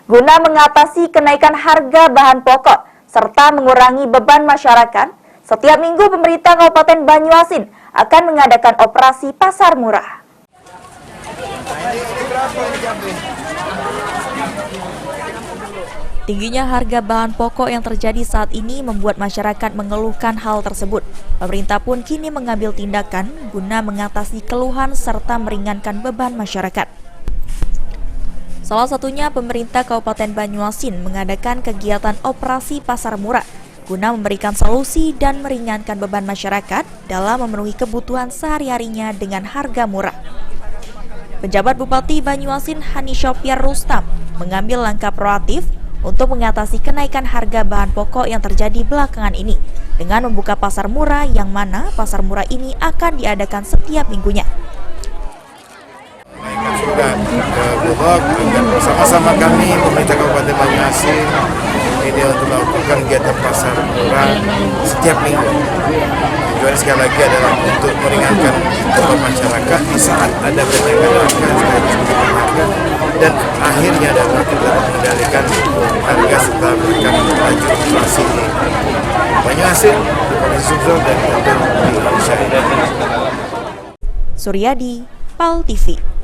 Guna mengatasi kenaikan harga bahan pokok serta mengurangi beban masyarakat, setiap minggu pemerintah Kabupaten Banyuasin akan mengadakan operasi pasar murah. Tingginya harga bahan pokok yang terjadi saat ini membuat masyarakat mengeluhkan hal tersebut. Pemerintah pun kini mengambil tindakan guna mengatasi keluhan serta meringankan beban masyarakat. Salah satunya pemerintah Kabupaten Banyuasin mengadakan kegiatan operasi pasar murah guna memberikan solusi dan meringankan beban masyarakat dalam memenuhi kebutuhan sehari-harinya dengan harga murah. Penjabat Bupati Banyuasin Hani Syopiar Rustam mengambil langkah proaktif untuk mengatasi kenaikan harga bahan pokok yang terjadi belakangan ini dengan membuka pasar murah yang mana pasar murah ini akan diadakan setiap minggunya. Naikkan sudah ke Bulog dan bersama-sama kami pemerintah Kabupaten Banyuasin ini untuk melakukan kegiatan pasar murah setiap minggu. Tujuan sekali lagi adalah untuk meringankan beban masyarakat di saat ada kenaikan harga dan akhirnya adalah kita mengendalikan harga serta memberikan laju inflasi di Banyuasin, di Provinsi Sumsel dan di Indonesia. Suryadi, PAL TV.